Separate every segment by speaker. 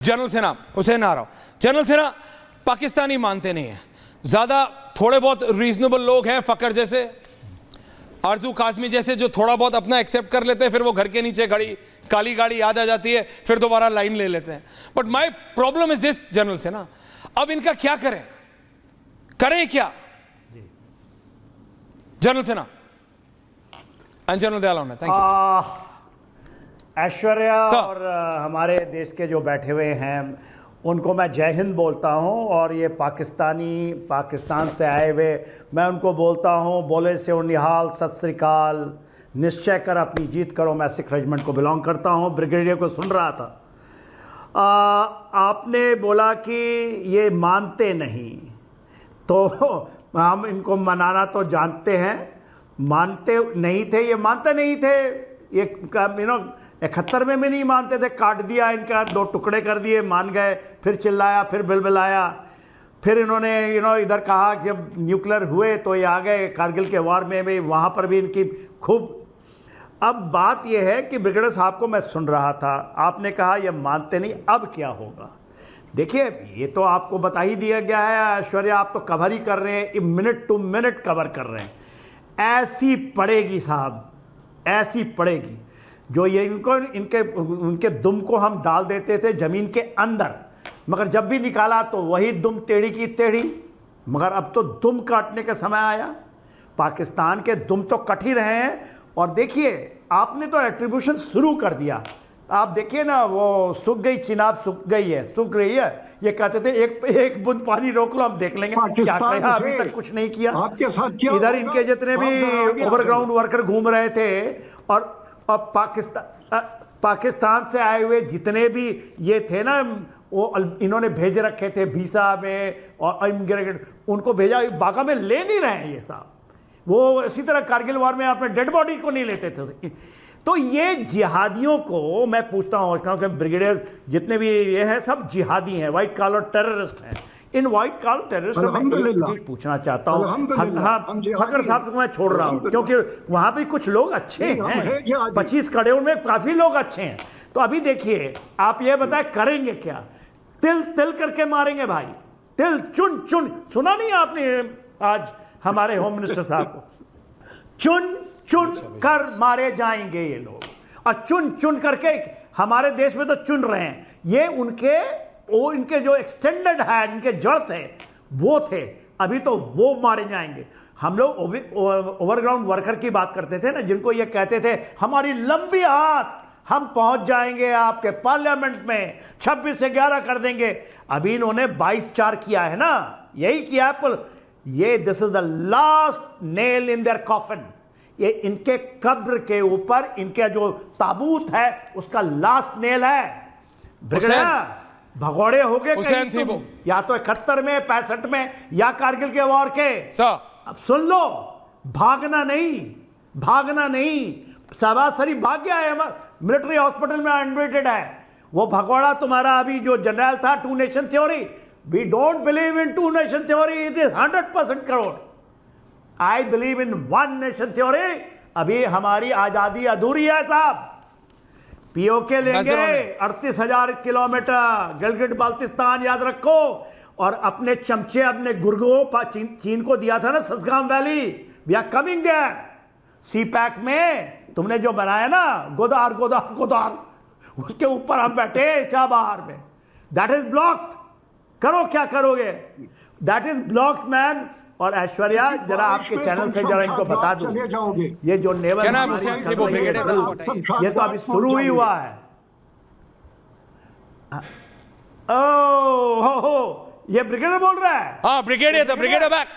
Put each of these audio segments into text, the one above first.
Speaker 1: General सेना हुसैन आ रहा हूं। जनरल सेना पाकिस्तानी मानते नहीं है, ज्यादा थोड़े बहुत रीजनेबल लोग हैं, फकर जैसे, आरजू काजमी जैसे, जो थोड़ा बहुत अपना एक्सेप्ट कर लेते हैं, फिर वो घर के नीचे घड़ी काली गाड़ी याद आ जाती है, फिर दोबारा लाइन ले लेते हैं। But my problem is this general सेना, अब इनका क्या करें, करें क्या जनरल सेना and general Dayal? Thank you.
Speaker 2: Aishwarya और हमारे देश के जो बैठे हुए हैं उनको मैं जय हिंद बोलता हूं, और ये पाकिस्तान से आए हुए मैं उनको बोलता हूं बोले से निहाल, सत श्री अकाल, निश्चय कर अपनी जीत करो। मैं सिख रेजिमेंट को बिलोंग करता हूं, ब्रिगेडियर को सुन रहा था। आपने बोला कि ये मानते नहीं, तो हम इनको मनाना तो जानते हैं, मानते नहीं थे, ये मानते नहीं थे, ये 71 में भी नहीं मानते थे, काट दिया इनका, 2 टुकड़े कर दिए, मान गए, फिर चिल्लाया, फिर बिलबिलाया, फिर इन्होंने इधर कहा कि जब न्यूक्लियर हुए तो ये आ गए, कारगिल के वार में भी वहाँ पर भी इनकी खूब। अब बात ये है कि ब्रिगेडियर साहब को मैं सुन रहा था, आपने कहा ये मानते नहीं, अब क्या होगा? देखिए, ये तो आपको बता ही दिया गया है ऐश्वर्या, आप तो कवर ही कर रहे हैं, मिनट टू मिनट कवर कर रहे हैं। ऐसी पड़ेगी साहब, ऐसी पड़ेगी जो ये उनके दुम को हम डाल देते थे ज़मीन के अंदर, मगर जब भी निकाला तो वही दुम टेढ़ी की टेढ़ी। मगर अब तो दुम काटने का समय आया, पाकिस्तान के दुम तो कट ही रहे हैं। और देखिए, आपने तो एट्रीब्यूशन शुरू कर दिया, आप देखिए ना, वो सूख गई चिनाब, सूख गई है, सूख रही है, ये कहते थे एक बूंद पानी रोक लो, हम देख लेंगे। क्या कहा? अभी तक कुछ नहीं किया।
Speaker 3: आपके साथ क्या
Speaker 2: इधर इनके जितने भी ओवरग्राउंड वर्कर घूम रहे थे, और पाकिस्तान से आए हुए जितने भी ये थे ना, वो इन्होंने भेज रखे थे वीसा में और इमिग्रेट, उनको भेजा, बागा में ले नहीं रहे हैं ये साहब। वो इसी तरह कारगिल वार में आपने डेड बॉडी को नहीं लेते थे। तो ये जिहादियों को मैं पूछता हूँ, क्योंकि ब्रिगेडियर जितने भी ये हैं सब जिहादी हैं, व्हाइट कॉलर टेररिस्ट हैं। इन व्हाइट कॉलर टेररिस्ट में एक चीज पूछना चाहता हूँ, फकर साहब को मैं छोड़ रहा हूँ क्योंकि वहां भी कुछ लोग अच्छे हैं, 25 कड़े में काफी लोग अच्छे हैं। तो अभी देखिए, आप ये बताएं करेंगे क्या? तिल तिल करके मारेंगे भाई, तिल चुन चुन। सुना नहीं आपने आज हमारे होम मिनिस्टर साहब को? चुन चुन कर मारे जाएंगे ये लोग, और चुन चुन करके हमारे देश में तो चुन रहे हैं। ये इनके जो एक्सटेंडेड है, इनके जड़ थे वो थे, अभी तो वो मारे जाएंगे। हम लोग ओवरग्राउंड वर्कर की बात करते थे ना, जिनको ये कहते थे हमारी लंबी हाथ, हम पहुंच जाएंगे आपके पार्लियामेंट में, 26 से 11 कर देंगे। अभी इन्होंने 22-4 किया है ना, यही किया है। ये this is the last nail in their coffin. ये इनके कब्र के ऊपर इनके जो ताबूत है उसका लास्ट नेल है। भगोड़े हो गए या तो 71 में, 65 में, या कारगिल के वॉर के। अब सुन लो, भागना नहीं, भागना नहीं। शहबाज शरीफ भाग गया है, मिलिट्री हॉस्पिटल में एडमिटेड है। वो भगोड़ा तुम्हारा अभी जो जनरल था, 2 nation theory, we don't believe in 2 nation theory, it is 100% crore. I believe in 1 nation theory. अभी हमारी आजादी अधूरी है साहब। पीओके लेंगे 38,000 किलोमीटर, गिलगिट बाल्टिस्तान याद रखो, और अपने चमचे अपने गुर्गो चीन को दिया था ना, Shaksgam valley, we are coming there. CPEC में तुमने जो बनाया ना, गोदार गोदार गोदार, उसके ऊपर हम बैठे चाबहार में। That is blocked. करो क्या करोगे, दैट इज ब्लॉक्ड मैन। और ऐश्वर्या, जरा आपके चैनल से जरा इनको बता दो, ये जो नेवल ये तो अभी शुरू ही हुआ है। हो ये ब्रिगेडियर बोल रहा है।
Speaker 1: हाँ, ब्रिगेडियर था, ब्रिगेडियर बैक।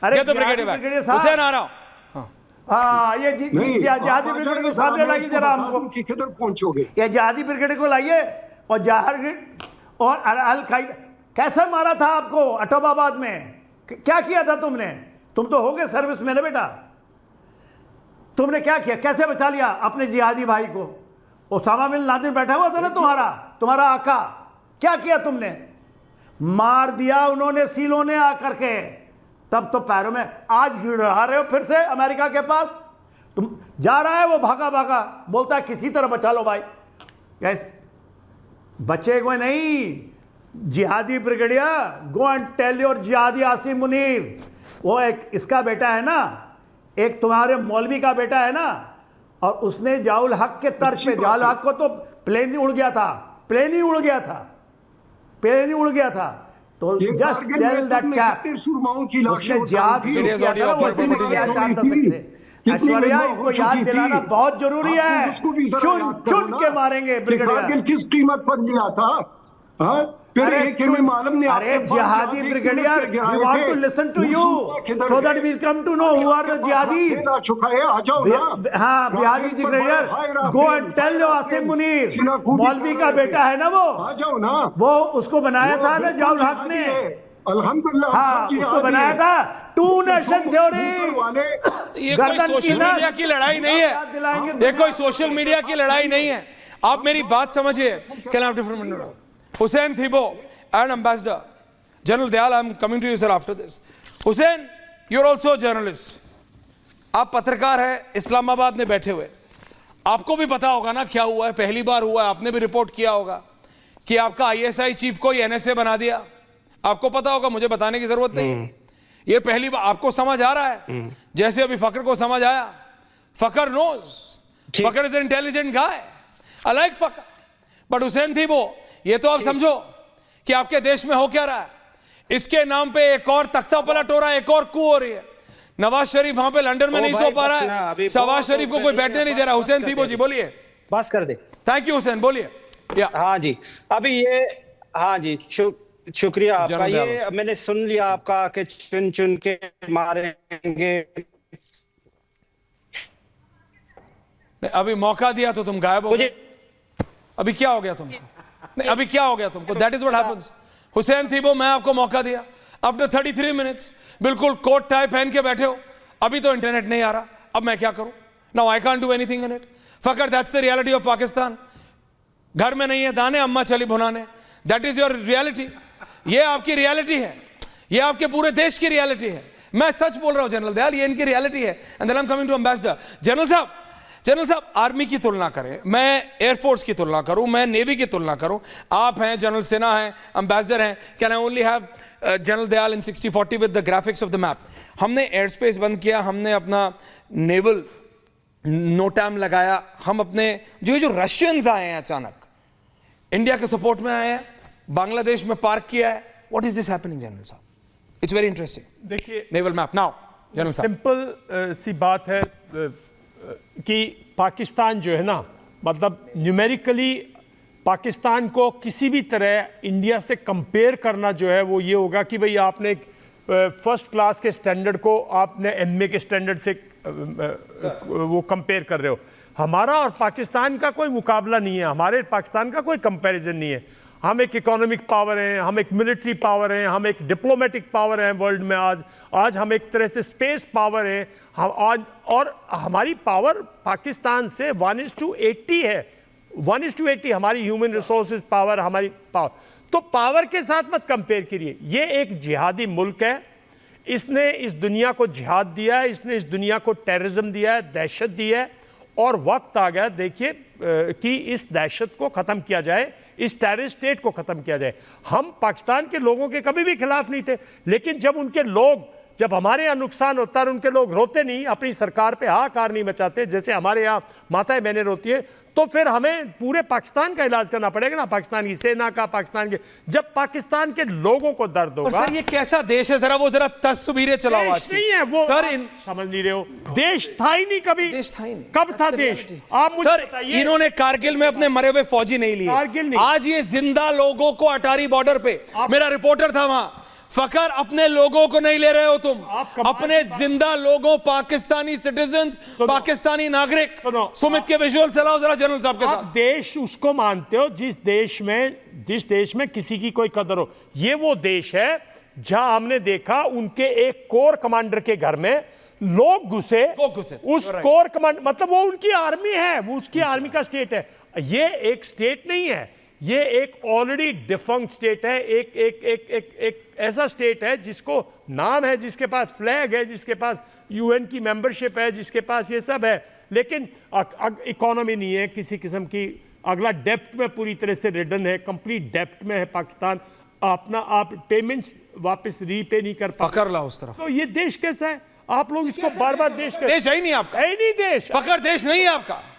Speaker 1: अरे ये तो ब्रिगेडियर बैक, हुसैन आ रहा हूं।
Speaker 2: हाँ, ये जहादी ब्रिगेड को सामने लाइए जरा, हमको
Speaker 3: किधर पहुंचोगे?
Speaker 2: ये जहादी ब्रिगेड को लाइए। और जहार और अल कायदा कैसे मारा था आपको अटोबाबाद में? क्या किया था तुमने? तुम तो हो गए सर्विस में ना बेटा, तुमने क्या किया? कैसे बचा लिया अपने जिहादी भाई को? ओसामा बिन लादेन बैठा हुआ था ना तुम्हारा आका, क्या किया तुमने? मार दिया उन्होंने, सीलों ने आकर के। तब तो पैरों में आज गिरा रहे हो फिर से अमेरिका के पास। तुम जा रहा है वो भागा भागा, बोलता है किसी तरह बचा लो भाई। बचे कोई नहीं। जिहादी brigadier, go and tell your जिहादी आसिम मुनीर, वो एक इसका बेटा है ना, एक तुम्हारे मौलवी का बेटा है ना, और उसने जाउल हक के तर्ज पे, जाउल हक को तो प्लेन ही उड़ गया था, प्लेन ही उड़ गया था, प्लेन ही उड़ गया था। तो जस्ट टेल दैट कैप, उसने जिहाद ऐश्वर्या, इनको याद दिलाना बहुत जरूरी है। चुन चुन के मारेंगे ब्रिगेडियर।
Speaker 3: किस कीमत पर लिया था? हाँ? फिर एक मालूम नहीं।
Speaker 2: अरे जिहादी brigadier, we want to listen to you so that we come to know who are the jihadis.
Speaker 3: आ जाओ ना।
Speaker 2: हाँ, जिहादी brigadier, go and tell your Asim Munir, मौलवी का बेटा है ना वो,
Speaker 3: आ जाओ ना।
Speaker 2: वो उसको बनाया था ना जाउल हक ने,
Speaker 3: अल्हम्दुलिल्लाह,
Speaker 2: हाँ उसको बनाया था। Two nation theory.
Speaker 1: ये कोई सोशल मीडिया की लड़ाई नहीं है, ये कोई सोशल मीडिया की लड़ाई नहीं है। आप मेरी बात समझिए। Can I have different Hussein Thibault and Ambassador General Dayal, I'm coming to you sir after this. Hussein, you're also a journalist. आप पत्रकार हैं इस्लामाबाद में बैठे हुए, आपको भी पता होगा ना क्या हुआ है, पहली बार हुआ है, आपने भी रिपोर्ट किया होगा कि आपका आईएसआई चीफ को ही एनएसए बना दिया। आपको पता होगा, मुझे बताने की जरूरत नहीं। ये पहली बार आपको समझ आ रहा है, जैसे अभी फकर को समझ आया। Fakhar knows, Fakhar is an intelligent guy, I like Fakhar. But Hussain Thibault, ये तो आप समझो कि आपके देश में हो क्या रहा है। इसके नाम पे एक और तख्ता पलट हो रहा है, एक और कू हो रही है। नवाज शरीफ वहां पे लंदन में नहीं सो पा रहा है, शहबाज शरीफ को कोई बैठने नहीं दे रहा। हुसैन Thibault जी बोलिए।
Speaker 4: बस कर दे।
Speaker 1: थैंक यू हुसैन, बोलिए।
Speaker 4: हाँ जी, अभी ये, हाँ जी, शुक्रिया आपका। ये मैंने सुन लिया आपका कि चुन चुन के मारेंगे।
Speaker 1: अभी मौका दिया तो तुम गायब हो गए। अभी क्या हो गया तुमको? नहीं, अभी क्या हो गया तुमको? That is what happens. Hussain Thibault, मैं आपको मौका दिया, आफ्टर 33 मिनट्स बिल्कुल कोट टाई पहन के बैठे हो। अभी तो इंटरनेट नहीं आ रहा, अब मैं क्या करूं? Now I can't do anything in it. Fakhar, that's the reality of Pakistan. घर में नहीं है दाने, अम्मा चली भुनाने। That is your reality. ये आपकी रियलिटी है, ये आपके पूरे देश की रियलिटी है। मैं सच बोल रहा हूं जनरल दयाल, ये इनकी रियलिटी है। And then I am coming to ambassador. General साहब, आर्मी की तुलना करें, मैं एयरफोर्स की तुलना करूं, मैं नेवी की तुलना करूं, आप हैं जनरल सिन्हा हैं, एम्बेसडर हैं, can I only have general Dayal in 60-40 with the graphics of the map. हमने एयर स्पेस बंद किया, हमने अपना नेवल नोटैम लगाया, हम अपने जो रशियंस आए हैं अचानक इंडिया के सपोर्ट में आए हैं, बांग्लादेश में पार्क किया है। What is this happening general साहब? It's very interesting.
Speaker 5: देखिए,
Speaker 1: नेवल मैप नाउ जनरल साहब,
Speaker 5: सिंपल सी बात है कि पाकिस्तान जो है ना, मतलब न्यूमेरिकली पाकिस्तान को किसी भी तरह इंडिया से कंपेयर करना जो है वो ये होगा कि भाई आपने फर्स्ट क्लास के स्टैंडर्ड को आपने एमए के स्टैंडर्ड से वो कंपेयर कर रहे हो। हमारा और पाकिस्तान का कोई मुकाबला नहीं है, हमारे पाकिस्तान का कोई कंपैरिजन नहीं है। हम एक इकोनॉमिक पावर हैं, हम एक मिलिट्री पावर हैं, हम एक डिप्लोमेटिक पावर हैं वर्ल्ड में। आज हम एक तरह से स्पेस पावर हैं हम आज, और हमारी पावर पाकिस्तान से 1:80 है। 1:80 हमारी ह्यूमन रिसोर्सेज पावर, हमारी पावर। तो पावर के साथ मत कंपेयर करिए। ये एक जिहादी मुल्क है, इसने इस दुनिया को जिहाद दिया है, इसने इस दुनिया को टेररिज्म दिया है, दहशत दी है, और वक्त आ गया देखिए कि इस दहशत को ख़त्म किया जाए, इस टेररिस्ट स्टेट को ख़त्म किया जाए। हम पाकिस्तान के लोगों के कभी भी खिलाफ नहीं थे, लेकिन जब उनके लोग, जब हमारे यहाँ नुकसान होता है और उनके लोग रोते नहीं, अपनी सरकार पे हाहाकार नहीं मचाते, जैसे हमारे यहाँ माताएं बहनें रोती है, तो फिर हमें पूरे पाकिस्तान का इलाज करना पड़ेगा ना, पाकिस्तान की सेना का, पाकिस्तान के, जब पाकिस्तान के लोगों को दर्द होगा।
Speaker 1: सर ये कैसा देश है, जरा तस्वीरें चलाओ। आज
Speaker 5: नहीं है वो
Speaker 1: सर,
Speaker 5: समझ नहीं रहे हो। देश था ही नहीं कभी,
Speaker 1: देश था ही नहीं।
Speaker 5: कब था देश? आप मुझे
Speaker 1: सर,
Speaker 5: बताइए।
Speaker 1: इन्होंने कारगिल में अपने मरे हुए फौजी नहीं लिए,
Speaker 5: कारगिल नहीं।
Speaker 1: आज ये जिंदा लोगों को अटारी बॉर्डर पे, मेरा रिपोर्टर था वहां। फकर, अपने लोगों को नहीं ले रहे हो तुम, अपने जिंदा लोगों, पाकिस्तानी सिटीजन्स, पाकिस्तानी नागरिक। सुमित के विजुअल चलाओ जरा जनरल साहब के साथ।
Speaker 5: देश उसको मानते हो जिस देश में किसी की कोई कदर हो। ये वो देश है जहां हमने देखा उनके एक कोर कमांडर के घर में लोग घुसे। उस कोर कमांड मतलब वो उनकी आर्मी है, वो उसकी आर्मी का स्टेट है। ये एक स्टेट नहीं है, ये एक ऑलरेडी डिफंक्ट स्टेट है। एक ऐसा स्टेट है जिसको नाम है, जिसके पास फ्लैग है, जिसके पास यूएन की मेंबरशिप है, जिसके पास ये सब है, लेकिन इकोनॉमी नहीं है, किसी किस्म की अगला डेप्थ में पूरी तरह से रिडन है, कंप्लीट डेप्थ में है पाकिस्तान, अपना आप पेमेंट्स वापस रीपे नहीं कर पाते।
Speaker 1: पकड़ ला उस तरफ।
Speaker 5: तो ये देश कैसा है? आप लोग इसको बार बार देश
Speaker 1: देश है ही नहीं आपका,
Speaker 5: है ही नहीं देश।
Speaker 1: फकर देश नहीं है आपका।